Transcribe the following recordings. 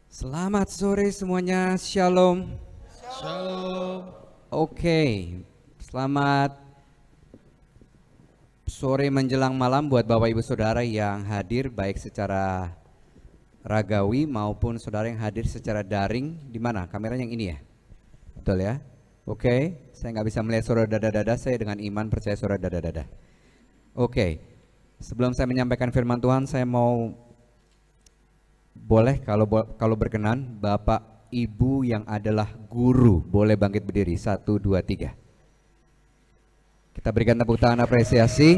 Selamat sore semuanya, Shalom. Shalom. Oke, selamat sore menjelang malam buat Bapak Ibu Saudara yang hadir baik secara ragawi maupun saudara yang hadir secara daring. Di mana? Kameranya yang ini ya? Betul ya? Oke, saya nggak bisa melihat saudara dada-dada, saya dengan iman percaya saudara dada-dada. Oke, sebelum saya menyampaikan firman Tuhan, saya mau boleh kalau berkenan Bapak Ibu yang adalah guru boleh bangkit berdiri. 1, 2, 3. Kita berikan tepuk tangan apresiasi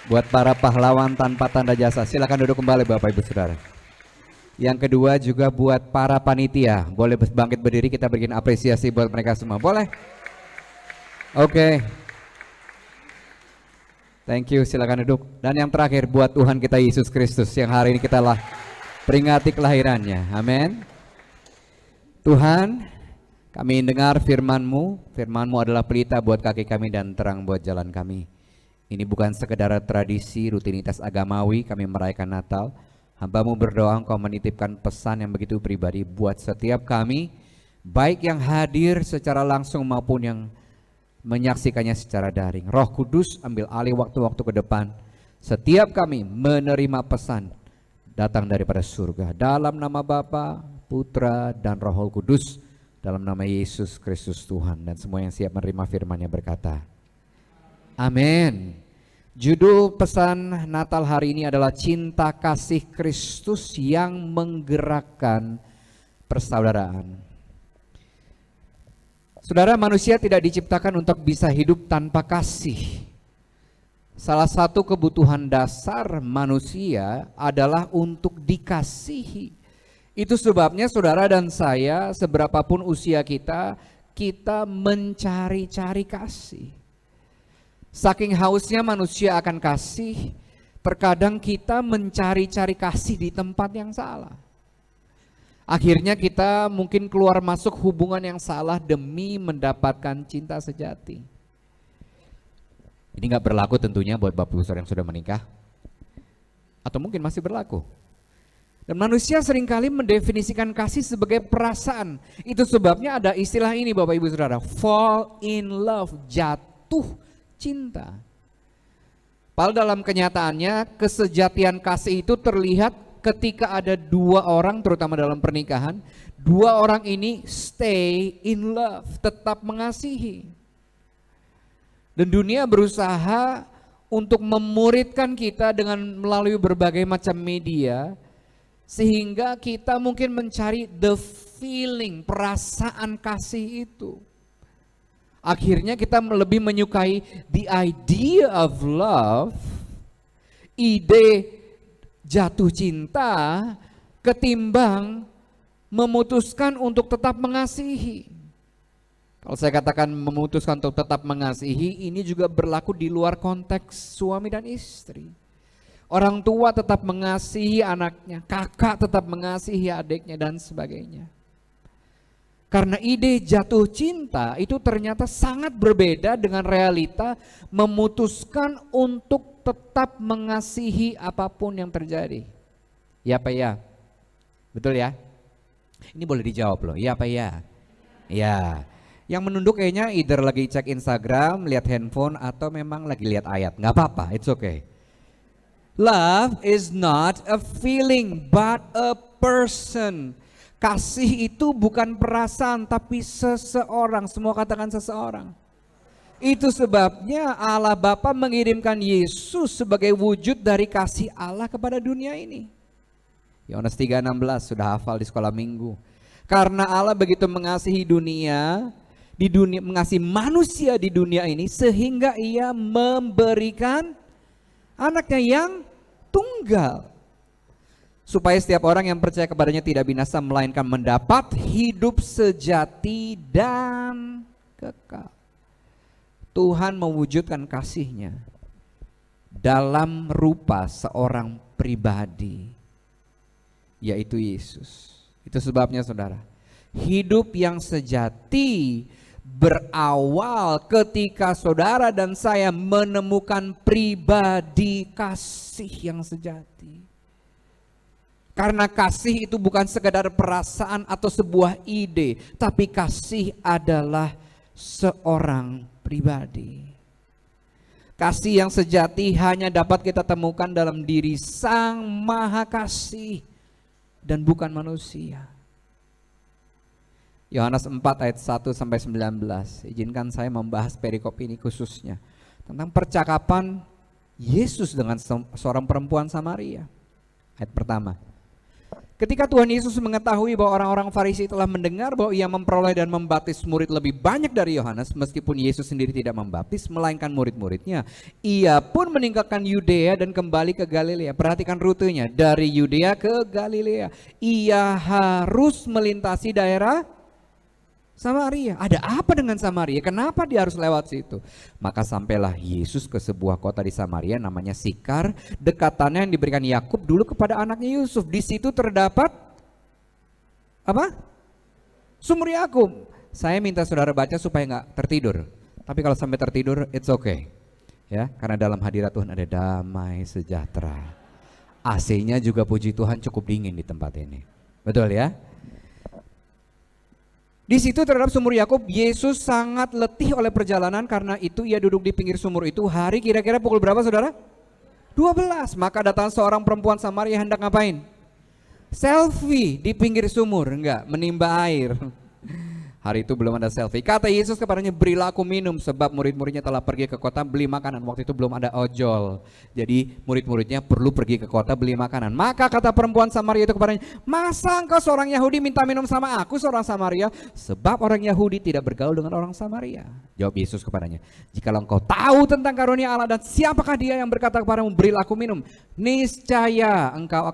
buat para pahlawan tanpa tanda jasa. Silakan duduk kembali Bapak Ibu Saudara. Yang kedua juga buat para panitia, boleh bangkit berdiri, kita berikan apresiasi buat mereka semua. Boleh? Oke. Thank you, silakan duduk. Dan yang terakhir buat Tuhan kita Yesus Kristus yang hari ini kita peringati kelahirannya. Amin. Tuhan, kami dengar firman-Mu. Firman-Mu adalah pelita buat kaki kami dan terang buat jalan kami. Ini bukan sekedar tradisi, rutinitas agamawi kami merayakan Natal. Hamba-Mu berdoa Engkau menitipkan pesan yang begitu pribadi buat setiap kami, baik yang hadir secara langsung maupun yang menyaksikannya secara daring. Roh Kudus ambil alih waktu-waktu ke depan. Setiap kami menerima pesan datang daripada surga. Dalam nama Bapa, Putra, dan Roh Kudus. Dalam nama Yesus Kristus Tuhan. Dan semua yang siap menerima firman-Nya berkata, amin. Judul pesan Natal hari ini adalah Cinta Kasih Kristus yang Menggerakkan Persaudaraan. Saudara, manusia tidak diciptakan untuk bisa hidup tanpa kasih. Salah satu kebutuhan dasar manusia adalah untuk dikasihi. Itu sebabnya saudara dan saya, seberapapun usia kita, kita mencari-cari kasih. Saking hausnya manusia akan kasih, terkadang kita mencari-cari kasih di tempat yang salah. Akhirnya kita mungkin keluar masuk hubungan yang salah demi mendapatkan cinta sejati. Ini gak berlaku tentunya buat Bapak Ibu Saudara yang sudah menikah, atau mungkin masih berlaku. Dan manusia seringkali mendefinisikan kasih sebagai perasaan. Itu sebabnya ada istilah ini Bapak Ibu Saudara, fall in love, jatuh cinta. Padahal dalam kenyataannya kesejatian kasih itu terlihat ketika ada dua orang, terutama dalam pernikahan, dua orang ini stay in love, tetap mengasihi. Dan dunia berusaha untuk memuridkan kita dengan melalui berbagai macam media, sehingga kita mungkin mencari the feeling, perasaan kasih itu. Akhirnya kita lebih menyukai the idea of love, ide jatuh cinta, ketimbang memutuskan untuk tetap mengasihi. Kalau saya katakan memutuskan untuk tetap mengasihi, ini juga berlaku di luar konteks suami dan istri. Orang tua tetap mengasihi anaknya, kakak tetap mengasihi adiknya, dan sebagainya. Karena ide jatuh cinta itu ternyata sangat berbeda dengan realita memutuskan untuk tetap mengasihi apapun yang terjadi. Ya apa ya? Betul ya? Ini boleh dijawab loh, ya apa ya? Ya. Yang menunduk kayaknya either lagi cek Instagram, lihat handphone, atau memang lagi lihat ayat. Nggak apa-apa, it's okay. Love is not a feeling but a person. Kasih itu bukan perasaan tapi seseorang. Semua katakan seseorang. Itu sebabnya Allah Bapa mengirimkan Yesus sebagai wujud dari kasih Allah kepada dunia ini. Yohanes 3:16 sudah hafal di sekolah minggu. Karena Allah begitu mengasihi dunia, mengasihi manusia di dunia ini, sehingga Ia memberikan anaknya yang tunggal, supaya setiap orang yang percaya kepadanya tidak binasa melainkan mendapat hidup sejati dan kekal. Tuhan mewujudkan kasih-Nya dalam rupa seorang pribadi, yaitu Yesus. Itu sebabnya saudara, hidup yang sejati berawal ketika saudara dan saya menemukan pribadi kasih yang sejati. Karena kasih itu bukan sekedar perasaan atau sebuah ide, tapi kasih adalah seorang pribadi. Kasih yang sejati hanya dapat kita temukan dalam diri Sang Maha Kasih dan bukan manusia. Yohanes 4 ayat 1 sampai 19. Izinkan saya membahas perikop ini khususnya tentang percakapan Yesus dengan seorang perempuan Samaria. Ayat pertama. Ketika Tuhan Yesus mengetahui bahwa orang-orang Farisi telah mendengar bahwa ia memperoleh dan membaptis murid lebih banyak dari Yohanes, meskipun Yesus sendiri tidak membaptis melainkan murid-muridnya, ia pun meninggalkan Yudea dan kembali ke Galilea. Perhatikan rutenya, dari Yudea ke Galilea. Ia harus melintasi daerah Samaria. Ada apa dengan Samaria? Kenapa dia harus lewat situ? Maka sampailah Yesus ke sebuah kota di Samaria namanya Sikar, dekatannya yang diberikan Yakub dulu kepada anaknya Yusuf. Di situ terdapat apa? Sumur Yakub. Saya minta saudara baca supaya nggak tertidur. Tapi kalau sampai tertidur, it's okay. Ya, karena dalam hadirat Tuhan ada damai sejahtera. AC-nya juga puji Tuhan cukup dingin di tempat ini. Betul ya? Di situ terhadap sumur Yakub, Yesus sangat letih oleh perjalanan, karena itu ia duduk di pinggir sumur itu. Hari kira-kira pukul berapa saudara? 12. Maka datang seorang perempuan Samaria hendak ngapain? Selfie di pinggir sumur, enggak, menimba air. Hari itu belum ada selfie. Kata Yesus kepadanya, berilah aku minum, sebab murid-muridnya telah pergi ke kota beli makanan. Waktu itu belum ada ojol, jadi murid-muridnya perlu pergi ke kota beli makanan. Maka kata perempuan Samaria itu kepadanya, masa engkau seorang Yahudi minta minum sama aku seorang Samaria? Sebab orang Yahudi tidak bergaul dengan orang Samaria. Jawab Yesus kepadanya, jikalau engkau tahu tentang karunia Allah dan siapakah dia yang berkata kepadamu, berilah aku minum, niscaya engkau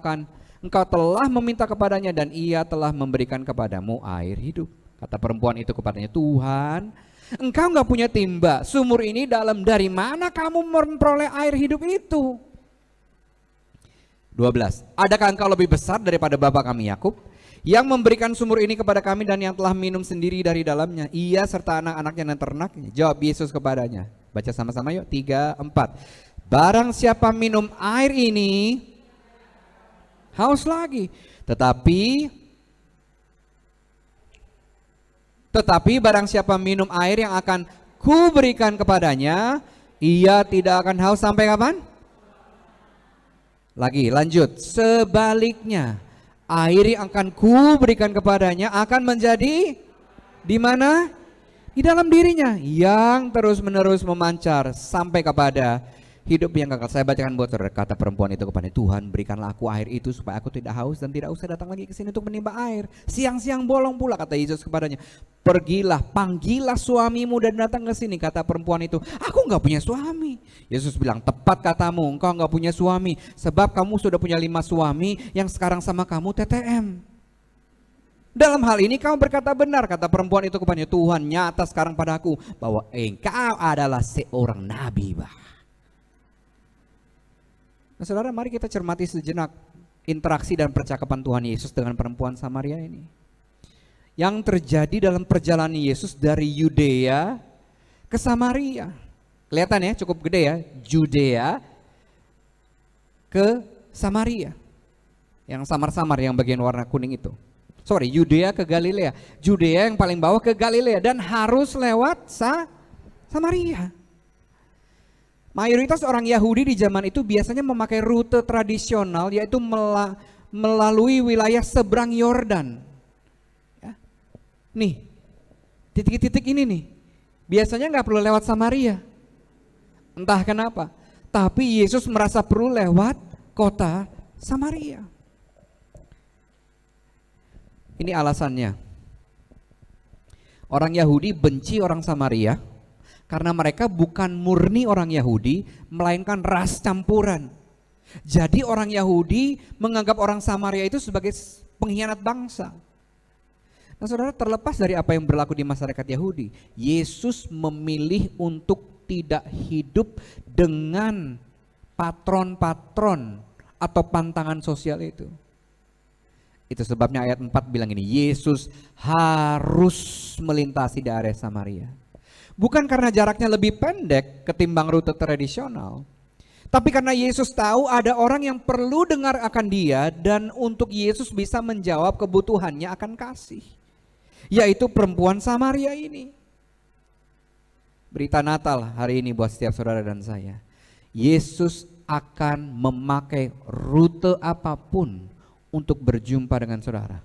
telah meminta kepadanya dan ia telah memberikan kepadamu air hidup. Kata perempuan itu kepadanya, Tuhan, engkau nggak punya timba, sumur ini dalam, dari mana kamu memperoleh air hidup itu? 12. Adakah engkau lebih besar daripada bapa kami Yakub, yang memberikan sumur ini kepada kami dan yang telah minum sendiri dari dalamnya, ia serta anak-anaknya dan ternaknya? Jawab Yesus kepadanya, baca sama-sama yuk, 3, 4. Barang siapa minum air ini haus lagi, tetapi barang siapa minum air yang akan kuberikan kepadanya, ia tidak akan haus sampai kapan? Lagi, lanjut. Sebaliknya, air yang akan kuberikan kepadanya akan menjadi di mana? Di dalam dirinya, yang terus-menerus memancar sampai kepada hidup yang kekal. Saya bacakan buat saudara. Kata perempuan itu kepada Tuhan, berikanlah aku air itu supaya aku tidak haus dan tidak usah datang lagi ke sini untuk menimba air. Siang-siang bolong pula, kata Yesus kepadanya, pergilah, panggillah suamimu dan datang ke sini. Kata perempuan itu, aku nggak punya suami. Yesus bilang, tepat katamu, engkau nggak punya suami, sebab kamu sudah punya 5 suami, yang sekarang sama kamu TTM. Dalam hal ini kamu berkata benar. Kata perempuan itu kepadanya, Tuhan, nyata sekarang padaku bahwa engkau adalah seorang nabi. Nah, saudara, mari kita cermati sejenak interaksi dan percakapan Tuhan Yesus dengan perempuan Samaria ini. Yang terjadi dalam perjalanan Yesus dari Yudea ke Samaria. Kelihatan ya, cukup gede ya, Yudea ke Samaria. Yang samar-samar yang bagian warna kuning itu. Yudea ke Galilea. Yudea yang paling bawah ke Galilea dan harus lewat Samaria. Mayoritas orang Yahudi di zaman itu biasanya memakai rute tradisional, yaitu melalui wilayah seberang Yordan. Ya. Nih, titik-titik ini nih, biasanya nggak perlu lewat Samaria. Entah kenapa, tapi Yesus merasa perlu lewat kota Samaria. Ini alasannya. Orang Yahudi benci orang Samaria karena mereka bukan murni orang Yahudi, melainkan ras campuran. Jadi orang Yahudi menganggap orang Samaria itu sebagai pengkhianat bangsa. Nah saudara, terlepas dari apa yang berlaku di masyarakat Yahudi, Yesus memilih untuk tidak hidup dengan patron-patron atau pantangan sosial itu. Itu sebabnya ayat 4 bilang ini, Yesus harus melintasi daerah Samaria. Bukan karena jaraknya lebih pendek ketimbang rute tradisional, Tapi karena Yesus tahu ada orang yang perlu dengar akan dia, dan untuk Yesus bisa menjawab kebutuhannya akan kasih, yaitu perempuan Samaria ini. Berita Natal hari ini buat setiap saudara dan saya. Yesus akan memakai rute apapun untuk berjumpa dengan saudara.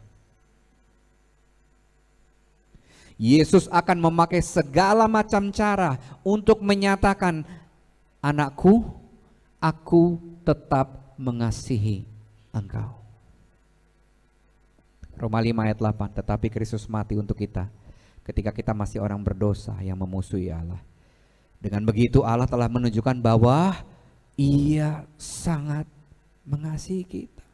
Yesus akan memakai segala macam cara untuk menyatakan, anakku, aku tetap mengasihi engkau. Roma 5 ayat 8, tetapi Kristus mati untuk kita ketika kita masih orang berdosa yang memusuhi Allah. Dengan begitu Allah telah menunjukkan bahwa Ia sangat mengasihi kita.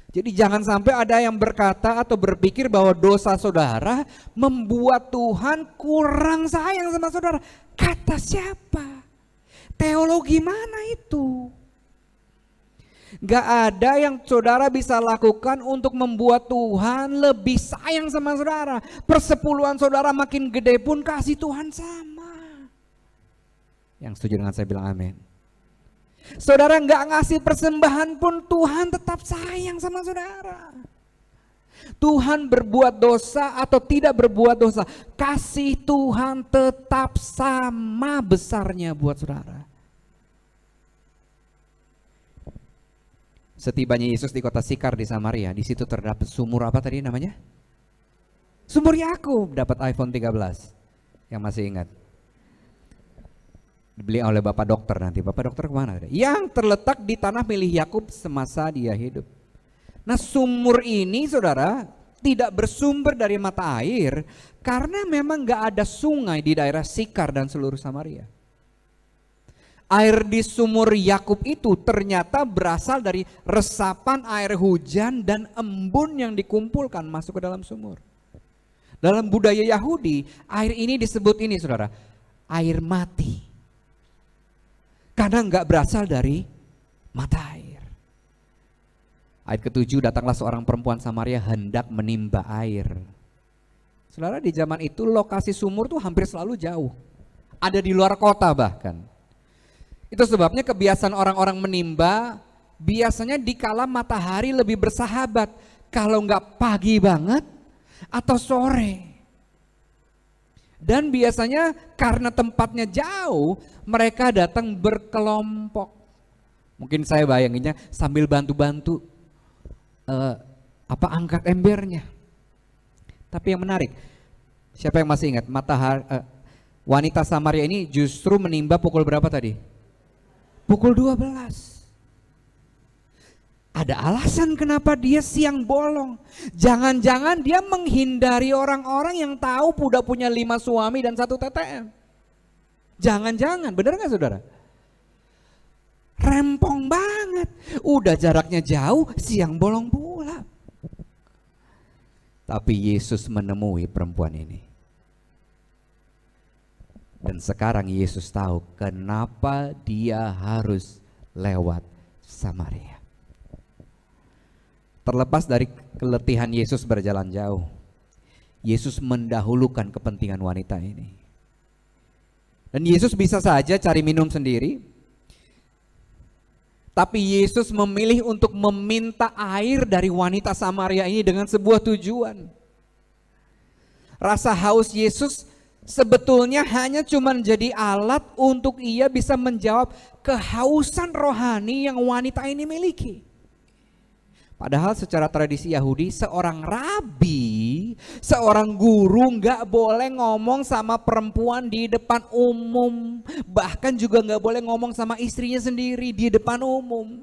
Jadi jangan sampai ada yang berkata atau berpikir bahwa dosa saudara membuat Tuhan kurang sayang sama saudara. Kata siapa? Teologi mana itu? Gak ada yang saudara bisa lakukan untuk membuat Tuhan lebih sayang sama saudara. Persepuluhan saudara makin gede pun kasih Tuhan sama. Yang setuju dengan saya bilang amin. Saudara gak ngasih persembahan pun Tuhan tetap sayang sama saudara. Tuhan berbuat dosa atau tidak berbuat dosa, kasih Tuhan tetap sama besarnya buat saudara. Setibanya Yesus di kota Sikar di Samaria, di situ terdapat sumur apa tadi namanya? Sumur Yakub. Dapat iPhone 13 yang masih ingat. Dibeli oleh bapak dokter nanti. Bapak dokter kemana? Yang terletak di tanah milik Yakub semasa dia hidup. Nah, sumur ini saudara tidak bersumber dari mata air karena memang gak ada sungai di daerah Sikar dan seluruh Samaria. Air di sumur Yakub itu ternyata berasal dari resapan air hujan dan embun yang dikumpulkan masuk ke dalam sumur. Dalam budaya Yahudi, air ini disebut ini saudara, air mati. Karena enggak berasal dari mata air. Ayat ke-7, datanglah seorang perempuan Samaria hendak menimba air. Saudara, di zaman itu lokasi sumur tuh hampir selalu jauh. Ada di luar kota bahkan. Itu sebabnya kebiasaan orang-orang menimba biasanya di kala matahari lebih bersahabat. Kalau enggak pagi banget atau sore. Dan biasanya karena tempatnya jauh, mereka datang berkelompok. Mungkin saya bayanginnya sambil bantu-bantu angkat embernya. Tapi yang menarik, siapa yang masih ingat wanita Samaria ini justru menimba pukul berapa tadi? Pukul 12. Ada alasan kenapa dia siang bolong. Jangan-jangan dia menghindari orang-orang yang tahu udah punya 5 suami dan 1 TTM. Jangan-jangan, benar gak saudara? Rempong banget. Udah jaraknya jauh, siang bolong pula. Tapi Yesus menemui perempuan ini. Dan sekarang Yesus tahu kenapa dia harus lewat Samaria. Terlepas dari keletihan Yesus berjalan jauh, Yesus mendahulukan kepentingan wanita ini. Dan Yesus bisa saja cari minum sendiri, tapi Yesus memilih untuk meminta air dari wanita Samaria ini dengan sebuah tujuan. Rasa haus Yesus sebetulnya hanya cuma jadi alat untuk ia bisa menjawab kehausan rohani yang wanita ini miliki. Padahal secara tradisi Yahudi, seorang rabi, seorang guru gak boleh ngomong sama perempuan di depan umum. Bahkan juga gak boleh ngomong sama istrinya sendiri di depan umum.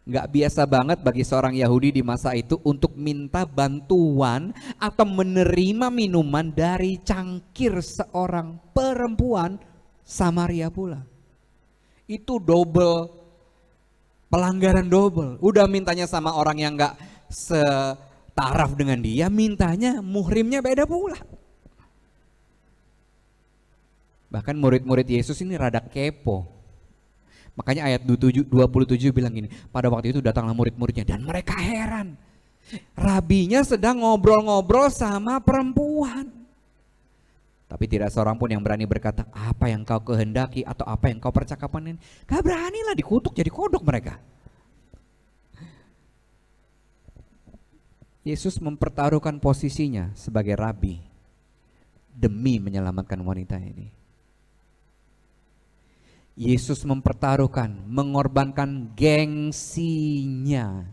Gak biasa banget bagi seorang Yahudi di masa itu untuk minta bantuan atau menerima minuman dari cangkir seorang perempuan Samaria pula. Itu double, pelanggaran double. Udah mintanya sama orang yang gak setaraf dengan dia, mintanya muhrimnya beda pula. Bahkan murid-murid Yesus ini rada kepo. Makanya ayat 27 bilang gini, pada waktu itu datanglah murid-muridnya dan mereka heran. Rabinya sedang ngobrol-ngobrol sama perempuan. Tapi tidak seorang pun yang berani berkata, apa yang kau kehendaki atau apa yang kau percakapan ini. Gak beranilah, dikutuk jadi kodok mereka. Yesus mempertaruhkan posisinya sebagai rabi demi menyelamatkan wanita ini. Yesus mempertaruhkan, mengorbankan gengsinya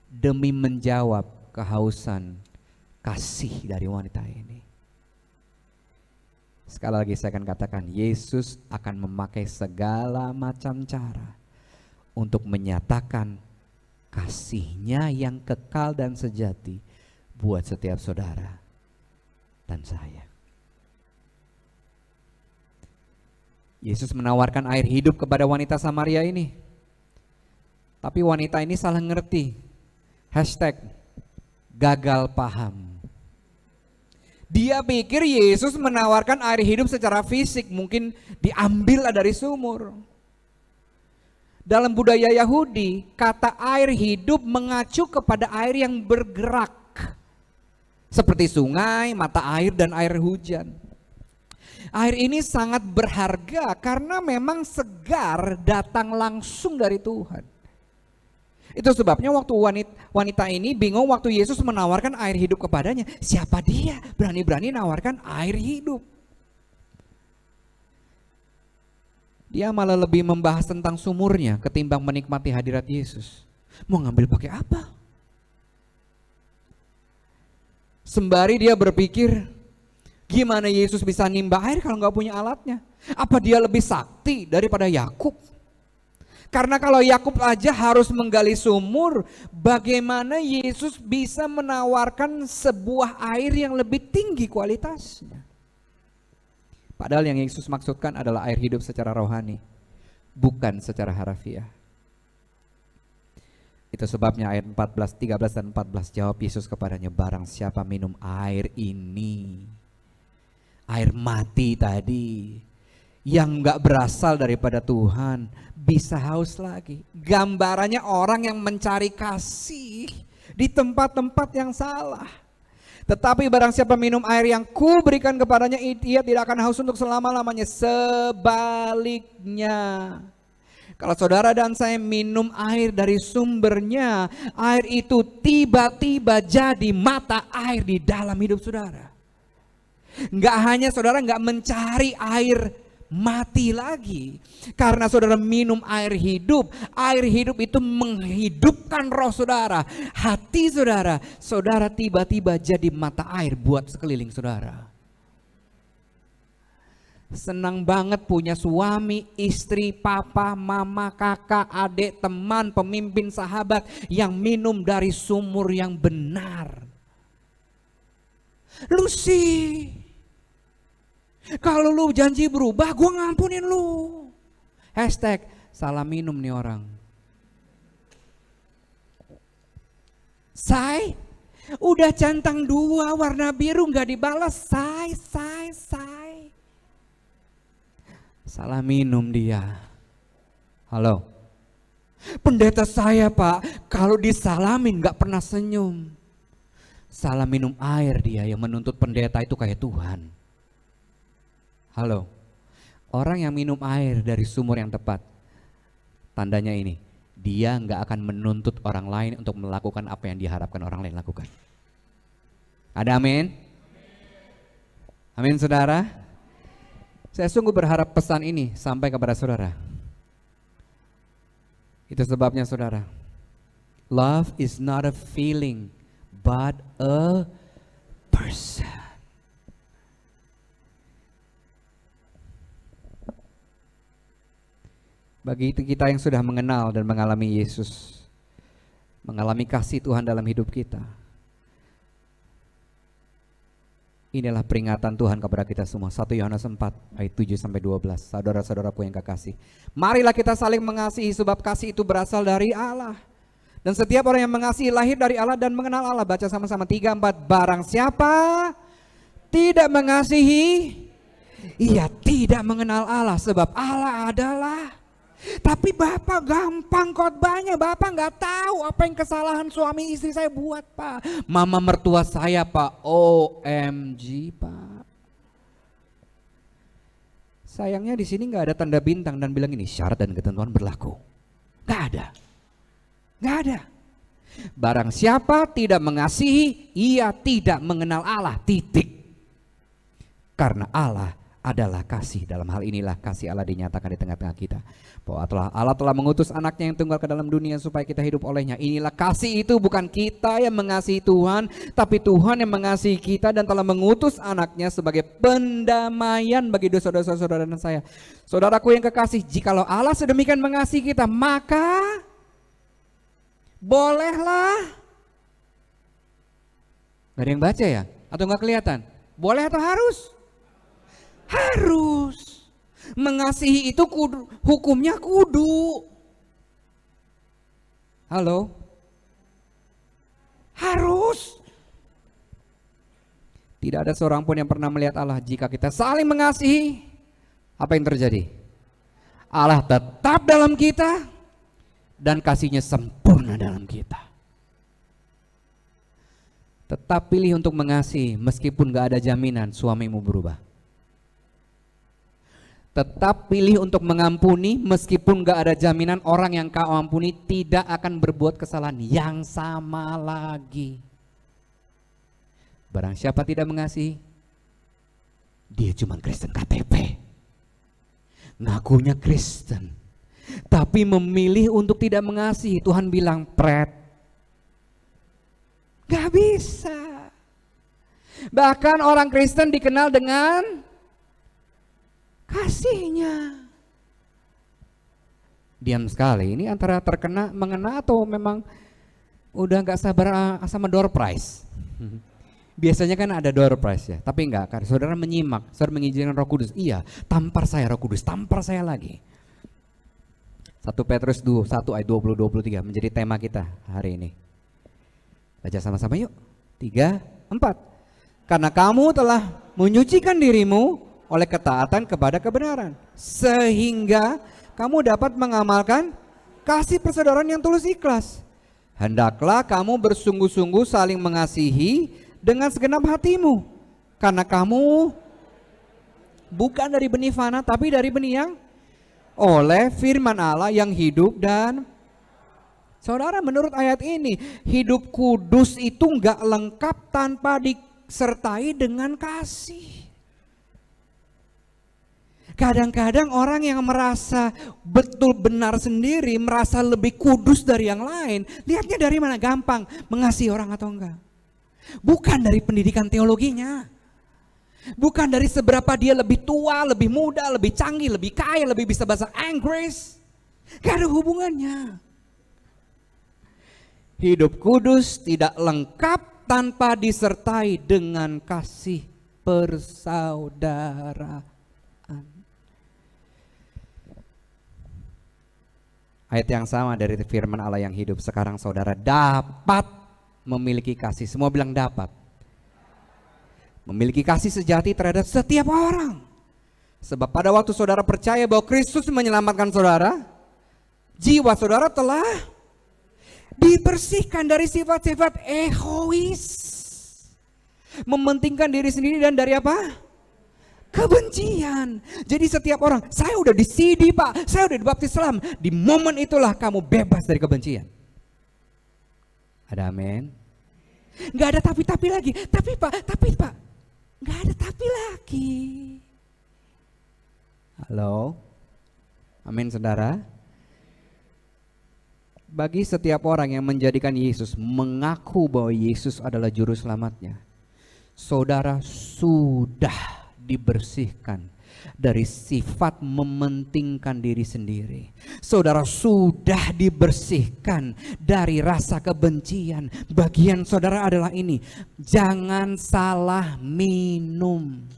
demi menjawab kehausan kasih dari wanita ini. Sekali lagi saya akan katakan, Yesus akan memakai segala macam cara untuk menyatakan kasih-Nya yang kekal dan sejati buat setiap saudara dan saya. Yesus menawarkan air hidup kepada wanita Samaria ini. Tapi wanita ini salah ngerti. #gagal paham. Dia pikir Yesus menawarkan air hidup secara fisik, mungkin diambil dari sumur. Dalam budaya Yahudi, kata air hidup mengacu kepada air yang bergerak. Seperti sungai, mata air, dan air hujan. Air ini sangat berharga karena memang segar, datang langsung dari Tuhan. Itu sebabnya waktu wanita ini bingung waktu Yesus menawarkan air hidup kepadanya. Siapa dia berani-berani nawarkan air hidup? Dia malah lebih membahas tentang sumurnya ketimbang menikmati hadirat Yesus. Mau ngambil pakai apa? Sembari dia berpikir, gimana Yesus bisa nimba air kalau nggak punya alatnya? Apa dia lebih sakti daripada Yakub? Karena kalau Yakub aja harus menggali sumur, bagaimana Yesus bisa menawarkan sebuah air yang lebih tinggi kualitasnya? Padahal yang Yesus maksudkan adalah air hidup secara rohani, bukan secara harafiah. Itu sebabnya ayat 14, 13 dan 14 jawab Yesus kepadanya, barang siapa minum air ini, air mati tadi, yang gak berasal daripada Tuhan, bisa haus lagi. Gambarannya orang yang mencari kasih di tempat-tempat yang salah. Tetapi barang siapa minum air yang ku berikan kepadanya, ia tidak akan haus untuk selama-lamanya. Sebaliknya, kalau saudara dan saya minum air dari sumbernya, air itu tiba-tiba jadi mata air di dalam hidup saudara. Nggak hanya saudara nggak mencari air mati lagi, karena saudara minum air hidup itu menghidupkan roh saudara, hati saudara, saudara tiba-tiba jadi mata air buat sekeliling saudara. Senang banget punya suami, istri, papa, mama, kakak, adik, teman, pemimpin, sahabat yang minum dari sumur yang benar. Lucy, kalau lu janji berubah, gue ngampunin lu. #salah minum nih orang. Say, udah centang 2 warna biru gak dibalas. Say. Salah minum dia. Halo. Pendeta saya pak, kalau disalamin gak pernah senyum. Salah minum air dia, yang menuntut pendeta itu kayak Tuhan. Halo, orang yang minum air dari sumur yang tepat, tandanya ini, dia nggak akan menuntut orang lain untuk melakukan apa yang diharapkan orang lain lakukan. Ada amin? Amin saudara? Saya sungguh berharap pesan ini sampai kepada saudara. Itu sebabnya saudara, love is not a feeling but a person. Bagi itu kita yang sudah mengenal dan mengalami Yesus, mengalami kasih Tuhan dalam hidup kita, inilah peringatan Tuhan kepada kita semua. 1 Yohanes 4 ayat 7-12. Saudara-saudaraku yang kekasih, marilah kita saling mengasihi, sebab kasih itu berasal dari Allah. Dan setiap orang yang mengasihi lahir dari Allah dan mengenal Allah. Baca sama-sama 3, 4. Barang siapa tidak mengasihi, ia tidak mengenal Allah, sebab Allah adalah. Tapi Bapak gampang khotbahnya, Bapak nggak tahu apa yang kesalahan suami istri saya buat Pak. Mama mertua saya Pak, OMG Pak. Sayangnya di sini nggak ada tanda bintang dan bilang ini syarat dan ketentuan berlaku. Nggak ada. Nggak ada. Barang siapa tidak mengasihi, ia tidak mengenal Allah, titik. Karena Allah adalah kasih. Dalam hal inilah kasih Allah dinyatakan di tengah-tengah kita. Bahwa Allah telah mengutus anaknya yang tunggal ke dalam dunia supaya kita hidup olehnya. Inilah kasih itu, bukan kita yang mengasihi Tuhan, tapi Tuhan yang mengasihi kita dan telah mengutus anaknya sebagai pendamaian bagi dosa-dosa saudara dan saya. Saudaraku yang kekasih, jikalau Allah sedemikian mengasihi kita, maka bolehlah. Gak ada yang baca ya? Atau gak kelihatan? Boleh atau harus? Harus. Mengasihi itu kudu, hukumnya kudu. Halo? Harus. Tidak ada seorang pun yang pernah melihat Allah. Jika kita saling mengasihi, apa yang terjadi? Allah tetap dalam kita dan kasihnya sempurna dalam kita. Tetap pilih untuk mengasihi meskipun gak ada jaminan suamimu berubah. Tetap pilih untuk mengampuni meskipun gak ada jaminan orang yang kau ampuni tidak akan berbuat kesalahan yang sama lagi. Barang siapa tidak mengasihi, dia cuma Kristen KTP. Ngakunya Kristen, tapi memilih untuk tidak mengasihi. Tuhan bilang pret, gak bisa. Bahkan orang Kristen dikenal dengan kasihnya. Diam sekali, ini antara terkena, mengena atau memang udah gak sabar sama door prize. Biasanya kan ada door prize ya, tapi enggak, karena saudara menyimak, saudara mengizinkan Roh Kudus. Iya, tampar saya Roh Kudus, tampar saya lagi. 1 Petrus 1 ayat 20-23 menjadi tema kita hari ini. Baca sama-sama yuk. 3, 4. Karena kamu telah menyucikan dirimu oleh ketaatan kepada kebenaran, sehingga kamu dapat mengamalkan kasih persaudaraan yang tulus ikhlas. Hendaklah kamu bersungguh-sungguh saling mengasihi dengan segenap hatimu, karena kamu bukan dari benih fana, tapi dari benih yang oleh firman Allah yang hidup. Dan saudara, menurut ayat ini, hidup kudus itu enggak lengkap tanpa disertai dengan kasih. Kadang-kadang orang yang merasa betul benar sendiri, merasa lebih kudus dari yang lain, lihatnya dari mana? Gampang mengasihi orang atau enggak. Bukan dari pendidikan teologinya, bukan dari seberapa dia lebih tua, lebih muda, lebih canggih, lebih kaya, lebih bisa bahasa Inggris. Gak ada hubungannya. Hidup kudus tidak lengkap tanpa disertai dengan kasih persaudaraan. Ayat yang sama dari firman Allah yang hidup. Sekarang saudara dapat memiliki kasih. Semua bilang dapat. Memiliki kasih sejati terhadap setiap orang. Sebab pada waktu saudara percaya bahwa Kristus menyelamatkan saudara, jiwa saudara telah dibersihkan dari sifat-sifat egois, mementingkan diri sendiri dan dari apa? Kebencian. Jadi setiap orang, saya udah di CD Pak, saya udah dibaptis Islam. Di momen itulah kamu bebas dari kebencian. Ada amin? Gak ada tapi-tapi lagi. Tapi Pak, gak ada tapi lagi. Halo? Amin saudara? Bagi setiap orang yang menjadikan Yesus, mengaku bahwa Yesus adalah juru selamatnya, saudara sudah dibersihkan dari sifat mementingkan diri sendiri. Saudara sudah dibersihkan dari rasa kebencian. Bagian saudara adalah ini, jangan salah minum.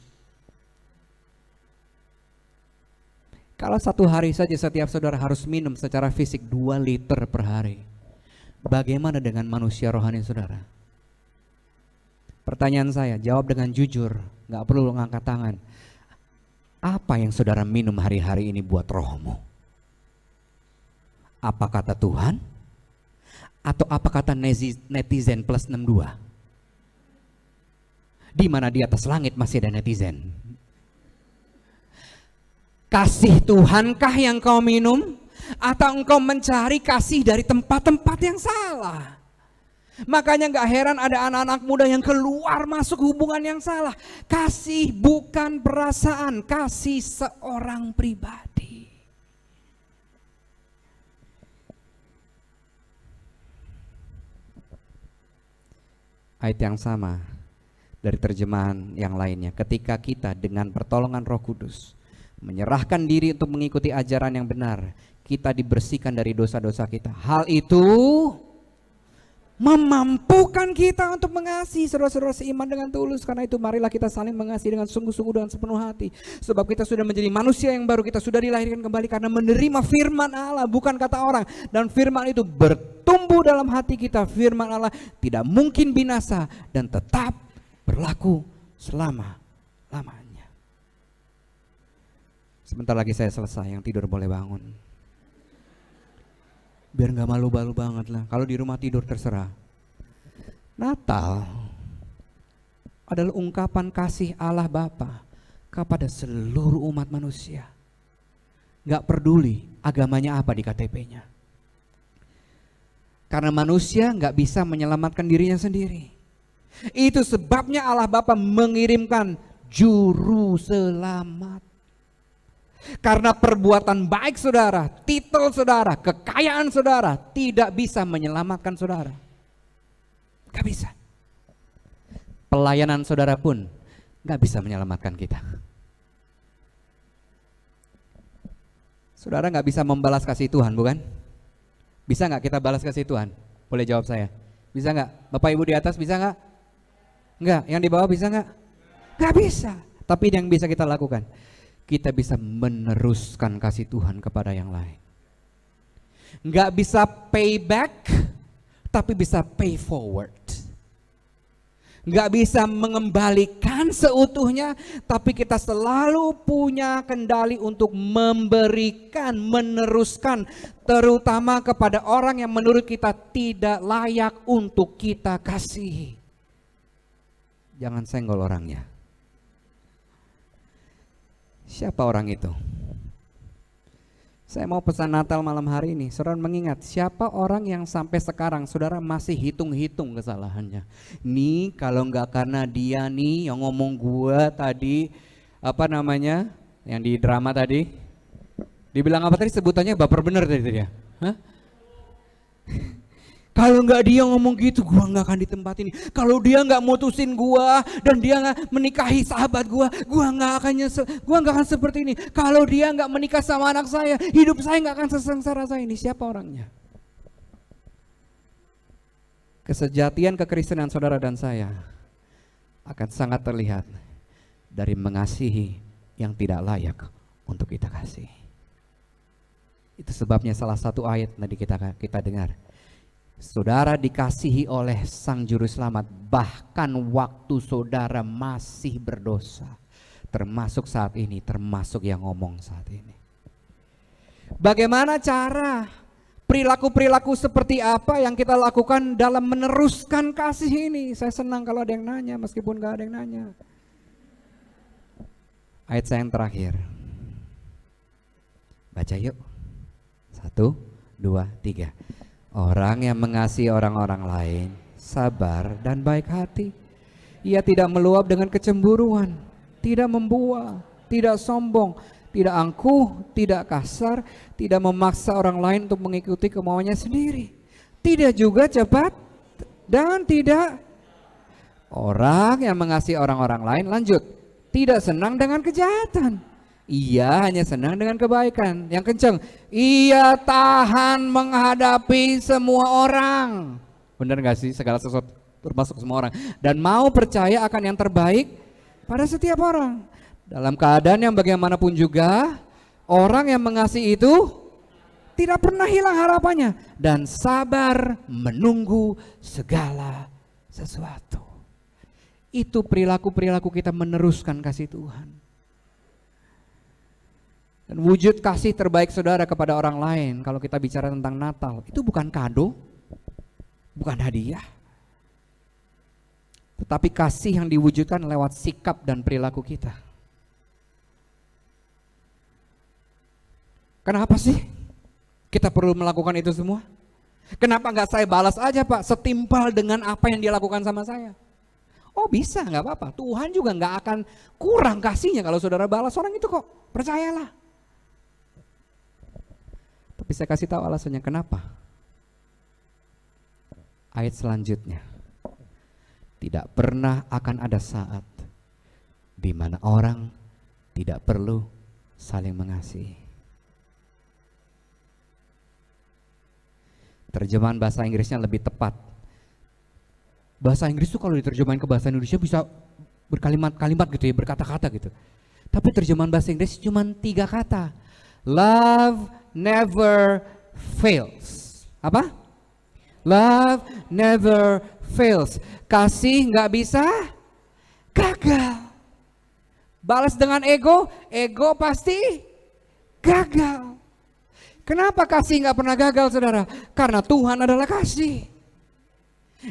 Kalau satu hari saja setiap saudara harus minum secara fisik 2 liter per hari, bagaimana dengan manusia rohani saudara? Pertanyaan saya, jawab dengan jujur, gak perlu ngangkat tangan. Apa yang saudara minum hari-hari ini buat rohmu? Apa kata Tuhan? Atau apa kata netizen plus 62? Di mana di atas langit masih ada netizen. Kasih Tuhankah yang kau minum? Atau engkau mencari kasih dari tempat-tempat yang salah? Makanya gak heran ada anak-anak muda yang keluar masuk hubungan yang salah. Kasih bukan perasaan, kasih seorang pribadi. Ayat yang sama dari terjemahan yang lainnya. Ketika kita dengan pertolongan Roh Kudus menyerahkan diri untuk mengikuti ajaran yang benar, kita dibersihkan dari dosa-dosa kita. Hal itu memampukan kita untuk mengasihi saudara-saudara seiman dengan tulus. Karena itu marilah kita saling mengasihi dengan sungguh-sungguh, dengan sepenuh hati. Sebab kita sudah menjadi manusia yang baru, kita sudah dilahirkan kembali karena menerima firman Allah, bukan kata orang. Dan firman itu bertumbuh dalam hati kita. Firman Allah tidak mungkin binasa dan tetap berlaku selama-lamanya. Sebentar lagi saya selesai, yang tidur boleh bangun. Biar gak malu-malu banget lah. Kalau di rumah tidur terserah. Natal adalah ungkapan kasih Allah Bapa kepada seluruh umat manusia. Gak peduli agamanya apa di KTP-nya. Karena manusia gak bisa menyelamatkan dirinya sendiri. Itu sebabnya Allah Bapa mengirimkan juru selamat. Karena perbuatan baik saudara, titel saudara, kekayaan saudara tidak bisa menyelamatkan saudara. Gak bisa. Pelayanan saudara pun gak bisa menyelamatkan kita. Saudara gak bisa membalas kasih Tuhan, bukan? Bisa gak kita balas kasih Tuhan? Boleh jawab saya. Bisa gak? Bapak Ibu di atas bisa gak? Enggak. Yang di bawah bisa gak? Gak bisa. Tapi yang bisa kita lakukan, kita bisa meneruskan kasih Tuhan kepada yang lain. Nggak bisa payback, tapi bisa pay forward. Nggak bisa mengembalikan seutuhnya, tapi kita selalu punya kendali untuk memberikan, meneruskan, terutama kepada orang yang menurut kita tidak layak untuk kita kasih. Jangan senggol orangnya. Siapa orang itu? Saya mau pesan Natal malam hari ini. Saudara mengingat siapa orang yang sampai sekarang saudara masih hitung-hitung kesalahannya. Nih kalau nggak karena dia nih yang ngomong gua tadi, apa namanya, yang di drama tadi, dibilang apa tadi sebutannya baper bener tadi ya. Hah? Kalau nggak dia ngomong gitu, gua nggak akan di tempat ini. Kalau dia nggak mutusin gua dan dia nggak menikahi sahabat gua nggak akan nyesel. Gua nggak akan seperti ini. Kalau dia nggak menikah sama anak saya, hidup saya nggak akan sesengsara saya ini. Siapa orangnya? Kesejatian kekristenan saudara dan saya akan sangat terlihat dari mengasihi yang tidak layak untuk kita kasih. Itu sebabnya salah satu ayat tadi kita dengar. Saudara dikasihi oleh Sang Juru Selamat bahkan waktu saudara masih berdosa. Termasuk saat ini, termasuk yang ngomong saat ini. Bagaimana cara, perilaku-perilaku seperti apa yang kita lakukan dalam meneruskan kasih ini? Saya senang kalau ada yang nanya meskipun gak ada yang nanya. Ayat saya yang terakhir. Baca yuk. 1, 2, 3. Orang yang mengasihi orang-orang lain sabar dan baik hati. Ia tidak meluap dengan kecemburuan, tidak membual, tidak sombong, tidak angkuh, tidak kasar, tidak memaksa orang lain untuk mengikuti kemauannya sendiri. Tidak juga cepat dan tidak. Orang yang mengasihi orang-orang lain, lanjut, tidak senang dengan kejahatan. Ia hanya senang dengan kebaikan. Yang kencang, ia tahan menghadapi semua orang. Benar gak sih? Segala sesuatu termasuk semua orang. Dan mau percaya akan yang terbaik pada setiap orang. Dalam keadaan yang bagaimanapun juga, orang yang mengasihi itu tidak pernah hilang harapannya. Dan sabar menunggu segala sesuatu. Itu perilaku-perilaku kita meneruskan kasih Tuhan. Dan wujud kasih terbaik saudara kepada orang lain kalau kita bicara tentang Natal, itu bukan kado, bukan hadiah. Tetapi kasih yang diwujudkan lewat sikap dan perilaku kita. Kenapa sih kita perlu melakukan itu semua? Kenapa nggak saya balas aja Pak, setimpal dengan apa yang dia lakukan sama saya? Oh bisa, nggak apa-apa. Tuhan juga nggak akan kurang kasihnya kalau saudara balas orang itu kok. Percayalah. Tapi saya kasih tahu alasannya kenapa. Ayat selanjutnya. Tidak pernah akan ada saat di mana orang tidak perlu saling mengasihi. Terjemahan bahasa Inggrisnya lebih tepat. Bahasa Inggris tuh kalau diterjemahin ke bahasa Indonesia bisa berkalimat-kalimat gitu ya, berkata-kata gitu. Tapi terjemahan bahasa Inggris cuma 3 kata. Love never fails. Apa? Love never fails. Kasih nggak bisa gagal. Balas dengan ego, ego pasti gagal. Kenapa kasih nggak pernah gagal saudara? Karena Tuhan adalah kasih.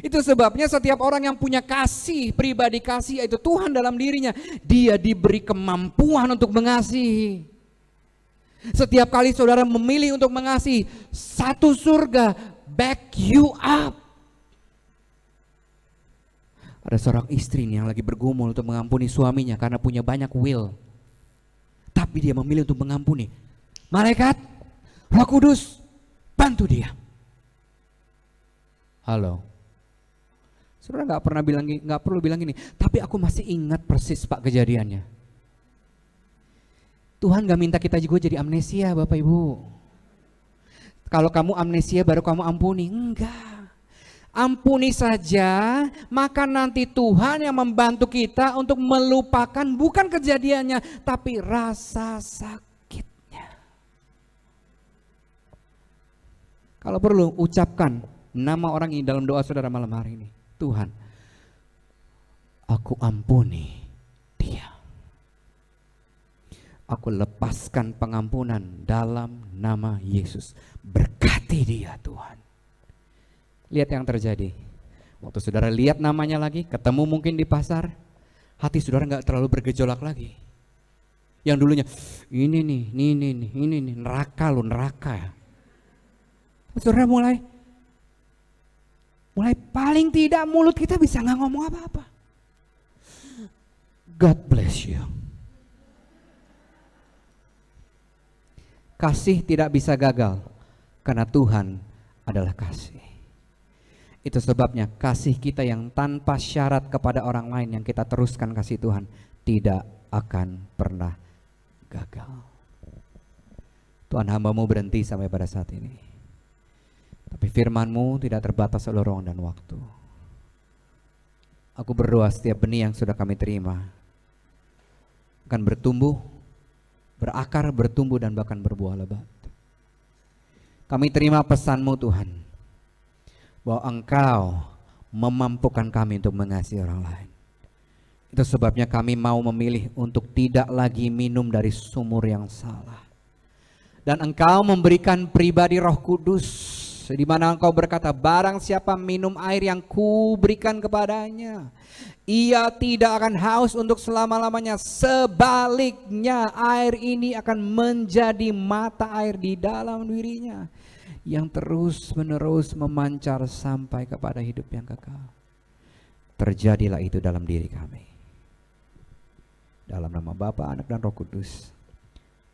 Itu sebabnya setiap orang yang punya kasih, pribadi kasih yaitu Tuhan dalam dirinya, dia diberi kemampuan untuk mengasihi. Setiap kali saudara memilih untuk mengasihi, satu surga back you up. Ada seorang istri nih yang lagi bergumul untuk mengampuni suaminya karena punya banyak will. Tapi dia memilih untuk mengampuni. Malaikat, Roh Kudus, bantu dia. Halo. Saudara nggak perlu bilang gini. Tapi aku masih ingat persis Pak kejadiannya. Tuhan nggak minta kita juga jadi amnesia Bapak Ibu. Kalau kamu amnesia baru kamu ampuni, enggak. Ampuni saja, maka nanti Tuhan yang membantu kita untuk melupakan bukan kejadiannya, tapi rasa sakitnya. Kalau perlu ucapkan nama orang ini dalam doa saudara malam hari ini. Tuhan, aku ampuni dia. Aku lepaskan pengampunan dalam nama Yesus. Berkati dia Tuhan. Lihat yang terjadi. Waktu saudara lihat namanya lagi, ketemu mungkin di pasar, hati saudara nggak terlalu bergejolak lagi. Yang dulunya, ini nih, neraka lo, neraka. Saudara mulai paling tidak mulut kita bisa nggak ngomong apa-apa. God bless you. Kasih tidak bisa gagal karena Tuhan adalah kasih. Itu sebabnya kasih kita yang tanpa syarat kepada orang lain yang kita teruskan kasih Tuhan tidak akan pernah gagal. Tuhan, hamba-Mu berhenti sampai pada saat ini. Tapi firman-Mu tidak terbatas oleh ruang dan waktu. Aku berdoa setiap benih yang sudah kami terima akan bertumbuh, berakar, bertumbuh dan bahkan berbuah lebat. Kami terima pesan-Mu Tuhan, bahwa Engkau memampukan kami untuk mengasihi orang lain. Itu sebabnya kami mau memilih untuk tidak lagi minum dari sumur yang salah. Dan Engkau memberikan pribadi Roh Kudus, di mana Engkau berkata, barang siapa minum air yang kuberikan kepadanya, ia tidak akan haus untuk selama-lamanya. Sebaliknya air ini akan menjadi mata air di dalam dirinya, yang terus menerus memancar sampai kepada hidup yang kekal. Terjadilah itu dalam diri kami. Dalam nama Bapa, Anak dan Roh Kudus.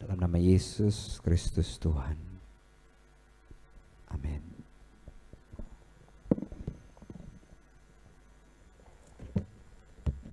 Dalam nama Yesus Kristus Tuhan. Amin.